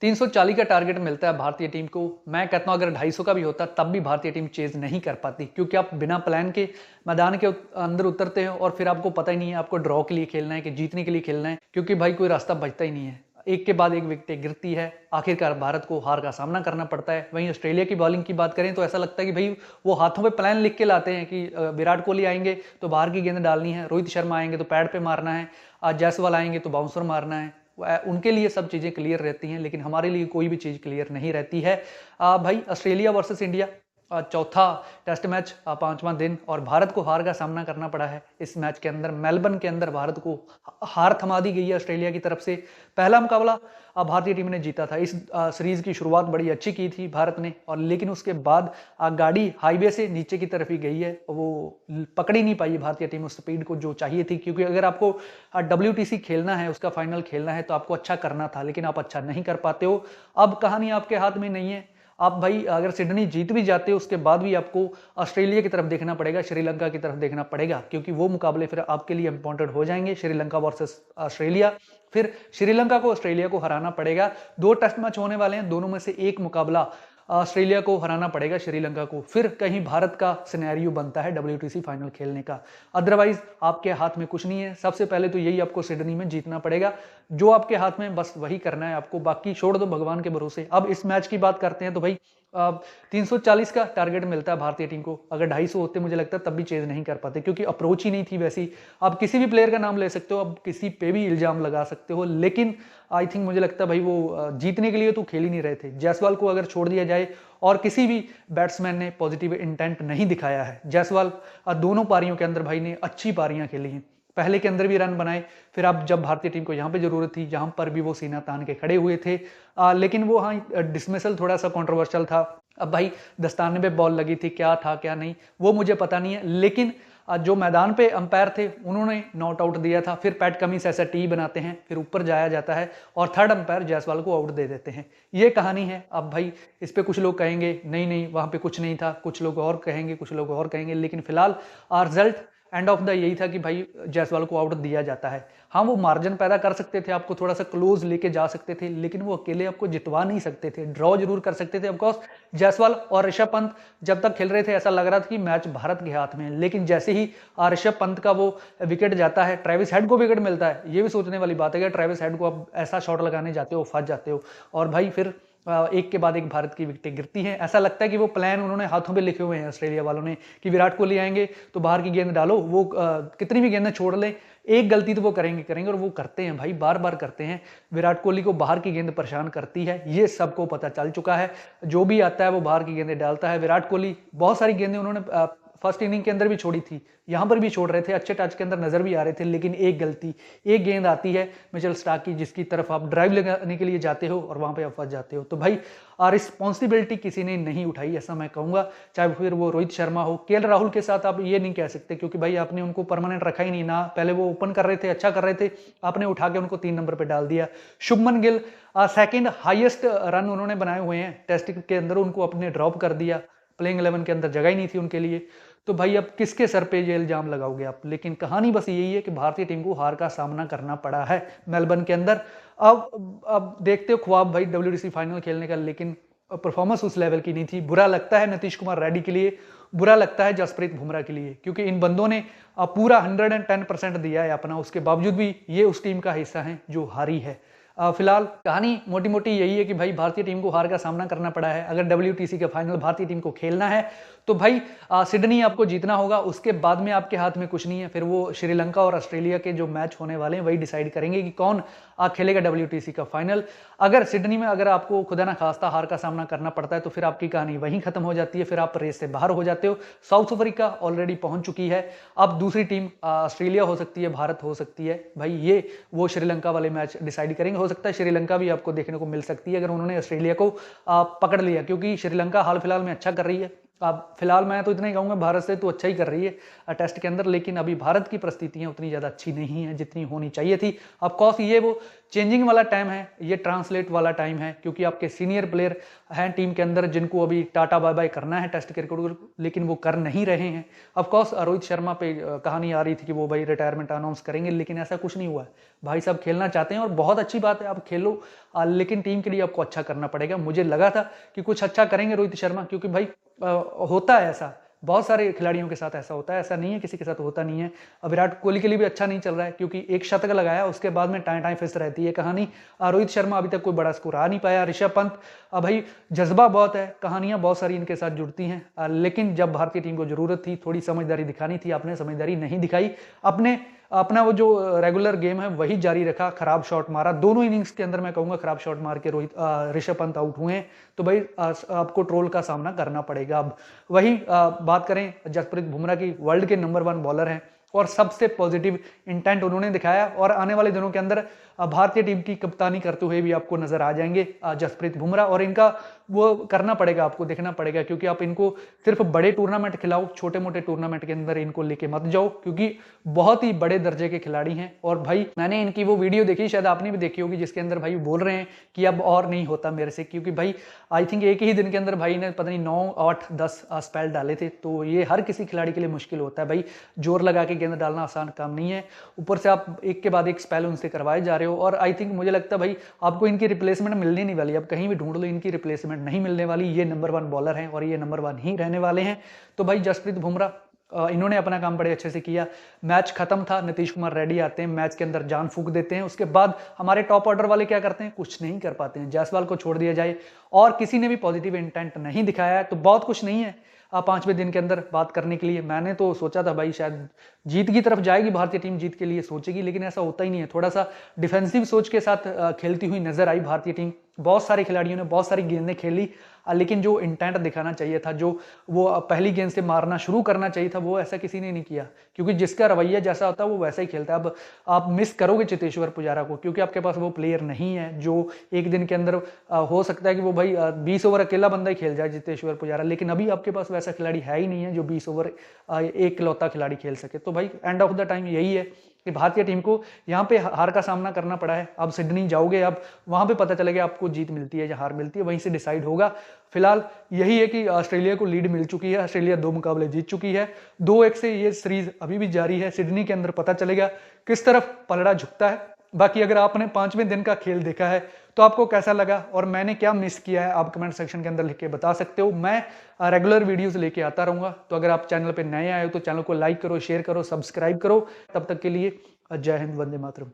340 का टारगेट मिलता है भारतीय टीम को। मैं कहता हूं अगर 250 का भी होता तब भी भारतीय टीम चेज नहीं कर पाती, क्योंकि आप बिना प्लान के मैदान के अंदर उतरते हो और फिर आपको पता ही नहीं है आपको ड्रॉ के लिए खेलना है कि जीतने के लिए खेलना है, क्योंकि भाई कोई रास्ता बचता ही नहीं है। एक के बाद एक विकेटें गिरती है, आखिरकार भारत को हार का सामना करना पड़ता है। वहीं ऑस्ट्रेलिया की बॉलिंग की बात करें तो ऐसा लगता है कि भाई वो हाथों पे प्लान लिख के लाते हैं कि विराट कोहली आएंगे तो बाहर की गेंद डालनी है, रोहित शर्मा आएंगे तो पैड पे मारना है, जायसवाल आएंगे तो बाउंसर मारना है। उनके लिए सब चीज़ें क्लियर रहती हैं, लेकिन हमारे लिए कोई भी चीज़ क्लियर नहीं रहती है। भाई ऑस्ट्रेलिया वर्सेस इंडिया चौथा टेस्ट मैच, पांचवा दिन, और भारत को हार का सामना करना पड़ा है इस मैच के अंदर। मेलबर्न के अंदर भारत को हार थमा दी गई है ऑस्ट्रेलिया की तरफ से। पहला मुकाबला भारतीय टीम ने जीता था। इस सीरीज की शुरुआत बड़ी अच्छी की थी भारत ने, और लेकिन उसके बाद गाड़ी हाईवे से नीचे की तरफ ही गई है, वो पकड़ ही नहीं पाई भारतीय टीम उस स्पीड को जो चाहिए थी। क्योंकि अगर आपको WTC खेलना है, उसका फाइनल खेलना है, तो आपको अच्छा करना था, लेकिन आप अच्छा नहीं कर पाते हो। अब कहानी आपके हाथ में नहीं है। आप भाई अगर सिडनी जीत भी जाते हो उसके बाद भी आपको ऑस्ट्रेलिया की तरफ देखना पड़ेगा, श्रीलंका की तरफ देखना पड़ेगा, क्योंकि वो मुकाबले फिर आपके लिए इंपॉर्टेंट हो जाएंगे। श्रीलंका वर्सेस ऑस्ट्रेलिया, फिर श्रीलंका को ऑस्ट्रेलिया को हराना पड़ेगा। 2 टेस्ट मैच होने वाले हैं, दोनों में से एक मुकाबला ऑस्ट्रेलिया को हराना पड़ेगा श्रीलंका को, फिर कहीं भारत का सिनेरियो बनता है WTC फाइनल खेलने का। अदरवाइज आपके हाथ में कुछ नहीं है। सबसे पहले तो यही आपको सिडनी में जीतना पड़ेगा, जो आपके हाथ में बस वही करना है आपको, बाकी छोड़ दो भगवान के भरोसे। अब इस मैच की बात करते हैं तो भाई 340 का टारगेट मिलता है भारतीय टीम को। अगर 250 होते मुझे लगता है तब भी चेज नहीं कर पाते, क्योंकि अप्रोच ही नहीं थी वैसी। आप किसी भी प्लेयर का नाम ले सकते हो, आप किसी पे भी इल्जाम लगा सकते हो, लेकिन आई थिंक मुझे लगता है भाई वो जीतने के लिए तो खेल ही नहीं रहे थे। जायसवाल को अगर छोड़ दिया जाए, और किसी भी बैट्समैन ने पॉजिटिव इंटेंट नहीं दिखाया है। जायसवाल दोनों पारियों के अंदर भाई ने अच्छी पारियां खेली हैं, पहले के अंदर भी रन बनाए, फिर अब जब भारतीय टीम को यहाँ पे जरूरत थी, यहाँ पर भी वो सीना तान के खड़े हुए थे। लेकिन वो हाँ डिसमिसल थोड़ा सा कंट्रोवर्शियल था। अब भाई दस्ताने पे बॉल लगी थी, क्या था क्या नहीं वो मुझे पता नहीं है, लेकिन जो मैदान पे अंपायर थे उन्होंने नॉट आउट दिया था। फिर पैट कमिंस ऐसा टी बनाते हैं, फिर ऊपर जाया जाता है और थर्ड अंपायर जायसवाल को आउट दे देते हैं। ये कहानी है। अब भाई इस पे कुछ लोग कहेंगे नहीं नहीं वहां पे कुछ नहीं था, कुछ लोग और कहेंगे, कुछ लोग और कहेंगे, लेकिन फिलहाल रिजल्ट एंड ऑफ द यही था कि भाई जायसवाल को आउट दिया जाता है। हाँ वो मार्जिन पैदा कर सकते थे, आपको थोड़ा सा क्लोज लेके जा सकते थे, लेकिन वो अकेले आपको जितवा नहीं सकते थे। ड्रॉ जरूर कर सकते थे। ऑफकोर्स जायसवाल और ऋषभ पंत जब तक खेल रहे थे ऐसा लग रहा था कि मैच भारत के हाथ में है, लेकिन जैसे ही ऋषभ पंत का वो विकेट जाता है, ट्रेविस हेड को विकेट मिलता है, ये भी सोचने वाली बात है कि ट्रेविस हेड को आप ऐसा शॉट लगाने जाते हो, फंस जाते हो, और भाई फिर एक के बाद एक भारत की विकेटें गिरती हैं। ऐसा लगता है कि वो प्लान उन्होंने हाथों पे लिखे हुए हैं ऑस्ट्रेलिया वालों ने कि विराट कोहली आएंगे तो बाहर की गेंद डालो, वो कितनी भी गेंदें छोड़ लें, एक गलती तो वो करेंगे करेंगे, और वो करते हैं भाई, बार बार करते हैं। विराट कोहली को बाहर की गेंद परेशान करती है, ये सबको पता चल चुका है। जो भी आता है वो बाहर की गेंदें डालता है। विराट कोहली बहुत सारी गेंदें उन्होंने फर्स्ट इनिंग के अंदर भी छोड़ी थी, यहां पर भी छोड़ रहे थे, अच्छे टच के अंदर नजर भी आ रहे थे, लेकिन एक गलती, एक गेंद आती है मिचेल स्टार्क की, जिसकी तरफ आप ड्राइव लगाने के लिए जाते हो और वहां पे आप फंस जाते हो। तो भाई रिस्पॉन्सिबिलिटी किसी ने नहीं उठाई, ऐसा मैं कहूंगा। चाहे फिर वो रोहित शर्मा हो, KL राहुल के साथ आप ये नहीं कह सकते, क्योंकि भाई आपने उनको परमानेंट रखा ही नहीं ना। पहले वो ओपन कर रहे थे, अच्छा कर रहे थे, आपने उठा के उनको 3 नंबर पे डाल दिया। Shubman Gill second highest run उन्होंने बनाए हुए हैं टेस्ट के अंदर, उनको अपने ड्रॉप कर दिया, प्लेइंग 11 के अंदर जगह ही नहीं थी उनके लिए। तो भाई अब किसके सर पे ये इल्जाम लगाओगे आप? लेकिन कहानी बस यही है कि भारतीय टीम को हार का सामना करना पड़ा है मेलबर्न के अंदर। अब देखते हो ख्वाब भाई WTC फाइनल खेलने का, लेकिन परफॉर्मेंस उस लेवल की नहीं थी। बुरा लगता है नीतीश कुमार रेड्डी के लिए, बुरा लगता है जसप्रीत बुमराह के लिए, क्योंकि इन बंदों ने पूरा 110% दिया है अपना, उसके बावजूद भी ये उस टीम का हिस्सा है जो हारी है। फिलहाल कहानी मोटी मोटी यही है कि भाई भारतीय टीम को हार का सामना करना पड़ा है। अगर WTC का फाइनल भारतीय टीम को खेलना है तो भाई सिडनी आपको जीतना होगा, उसके बाद में आपके हाथ में कुछ नहीं है। फिर वो श्रीलंका और ऑस्ट्रेलिया के जो मैच होने वाले हैं वही डिसाइड करेंगे कि कौन खेलेगा WTC का फाइनल। अगर सिडनी में अगर आपको खुदा ना खास्ता हार का सामना करना पड़ता है तो फिर आपकी कहानी वहीं खत्म हो जाती है, फिर आप रेस से बाहर हो जाते हो। साउथ अफ्रीका ऑलरेडी पहुंच चुकी है, अब दूसरी टीम ऑस्ट्रेलिया हो सकती है, भारत हो सकती है। भाई ये वो श्रीलंका वाले मैच डिसाइड करेंगे। हो सकता है श्रीलंका भी आपको देखने को मिल सकती है अगर उन्होंने ऑस्ट्रेलिया को पकड़ लिया, क्योंकि श्रीलंका हाल फिलहाल में अच्छा कर रही है। अब फिलहाल मैं तो इतना ही कहूंगा भारत से तो अच्छा ही कर रही है टेस्ट के अंदर, लेकिन अभी भारत की परिस्थितियां उतनी ज़्यादा अच्छी नहीं है जितनी होनी चाहिए थी। ऑफकोर्स ये वो चेंजिंग वाला टाइम है, ये ट्रांसलेट वाला टाइम है, क्योंकि आपके सीनियर प्लेयर हैं टीम के अंदर जिनको अभी टाटा बाय बाय करना है टेस्ट क्रिकेट को, लेकिन वो कर नहीं रहे हैं। ऑफकोर्स रोहित शर्मा पे कहानी आ रही थी कि वो भाई रिटायरमेंट अनाउंस करेंगे, लेकिन ऐसा कुछ नहीं हुआ है। भाई साहब खेलना चाहते हैं और बहुत अच्छी बात है, आप खेलो, लेकिन टीम के लिए आपको अच्छा करना पड़ेगा। मुझे लगा था कि कुछ अच्छा करेंगे रोहित शर्मा, क्योंकि भाई होता है ऐसा, बहुत सारे खिलाड़ियों के साथ ऐसा होता है, ऐसा नहीं है किसी के साथ होता नहीं है। अब विराट कोहली के लिए भी अच्छा नहीं चल रहा है, क्योंकि एक शतक लगाया उसके बाद में टाइम टाइम फिस रहती है कहानी। रोहित शर्मा अभी तक कोई बड़ा स्कोर आ नहीं पाया। ऋषभ पंत भाई जज्बा बहुत है, कहानियां बहुत सारी इनके साथ जुड़ती हैं, लेकिन जब भारतीय टीम को जरूरत थी थोड़ी समझदारी दिखानी थी, आपने समझदारी नहीं दिखाई। अपना वो जो रेगुलर गेम है वही जारी रखा, खराब शॉट मारा दोनों इनिंग्स के अंदर, मैं कहूंगा खराब शॉट मार के ऋषभ पंत आउट हुए हैं। तो भाई आपको ट्रोल का सामना करना पड़ेगा। अब वही बात करें जसप्रीत बुमराह की, वर्ल्ड के नंबर 1 बॉलर हैं और सबसे पॉजिटिव इंटेंट उन्होंने दिखाया, और आने वाले दिनों के अंदर भारतीय टीम की कप्तानी करते हुए भी आपको नजर आ जाएंगे जसप्रीत बुमराह। और इनका वो करना पड़ेगा, आपको देखना पड़ेगा, क्योंकि आप इनको सिर्फ बड़े टूर्नामेंट खिलाओ, छोटे मोटे टूर्नामेंट के अंदर इनको लेके मत जाओ, क्योंकि बहुत ही बड़े दर्जे के खिलाड़ी हैं। और भाई मैंने इनकी वो वीडियो देखी, शायद आपने भी देखी होगी, जिसके अंदर भाई बोल रहे हैं कि अब और नहीं होता मेरे से, क्योंकि भाई आई थिंक एक ही दिन के अंदर भाई ने पता नहीं 9, 8, 10 स्पेल डाले थे। तो ये हर किसी खिलाड़ी के लिए मुश्किल होता है भाई, जोर लगा के गेंद डालना आसान काम नहीं है, ऊपर से आप एक के बाद एक स्पेल उनसे करवाए जा रहे हो। और आई थिंक मुझे लगता है भाई आपको इनकी रिप्लेसमेंट मिलने नहीं वाली, अब कहीं भी ढूंढ लो इनकी रिप्लेसमेंट नहीं मिलने वाली। ये नंबर 1 बॉलर हैं और ये नंबर 1 ही रहने वाले हैं। तो भाई जसप्रीत बुमराह इन्होंने अपना काम बड़े अच्छे से किया। मैच खत्म था, नीतीश कुमार रेड्डी आते हैं, मैच के अंदर जान फूंक देते हैं। उसके बाद हमारे टॉप ऑर्डर वाले क्या करते हैं, कुछ नहीं कर पाते हैं। जायसवाल को छोड़ दिया जाए और किसी ने भी पॉजिटिव इंटेंट नहीं दिखाया है, तो बहुत कुछ नहीं है 5वें दिन के अंदर बात करने के लिए। मैंने तो सोचा था भाई शायद जीत की तरफ जाएगी भारतीय टीम, जीत के लिए सोचेगी, लेकिन ऐसा होता ही नहीं है। थोड़ा सा डिफेंसिव सोच के साथ खेलती हुई नजर आई भारतीय टीम। बहुत सारे खिलाड़ियों ने बहुत सारी गेंदें खेली, लेकिन जो इंटेंट दिखाना चाहिए था, जो वो पहली गेंद से मारना शुरू करना चाहिए था, वो ऐसा किसी ने नहीं किया, क्योंकि जिसका रवैया जैसा होता है वो वैसा ही खेलता है। अब आप मिस करोगे चेतेश्वर पुजारा को, क्योंकि आपके पास वो प्लेयर नहीं है जो एक दिन के अंदर हो सकता है कि वो भाई 20 ओवर अकेला बंदा ही खेल जाए चेतेश्वर पुजारा, लेकिन अभी आपके पास वैसा खिलाड़ी है ही नहीं है जो 20 ओवर एक लौता खिलाड़ी खेल सके। तो भाई एंड ऑफ द टाइम यही है कि भारतीय टीम को यहाँ पे हार का सामना करना पड़ा है। अब सिडनी जाओगे, अब वहां पे पता चलेगा आपको जीत मिलती है या हार मिलती है, वहीं से डिसाइड होगा। फिलहाल यही है कि ऑस्ट्रेलिया को लीड मिल चुकी है, ऑस्ट्रेलिया 2 मुकाबले जीत चुकी है, 2-1 से ये सीरीज अभी भी जारी है। सिडनी के अंदर पता चलेगा किस तरफ पलड़ा झुकता है। बाकी अगर आपने 5वें दिन का खेल देखा है तो आपको कैसा लगा और मैंने क्या मिस किया है, आप कमेंट सेक्शन के अंदर लिख के बता सकते हो। मैं रेगुलर वीडियोस लेके आता रहूंगा, तो अगर आप चैनल पे नए आए हो तो चैनल को लाइक करो, शेयर करो, सब्सक्राइब करो। तब तक के लिए जय हिंद, वंदे मातरम।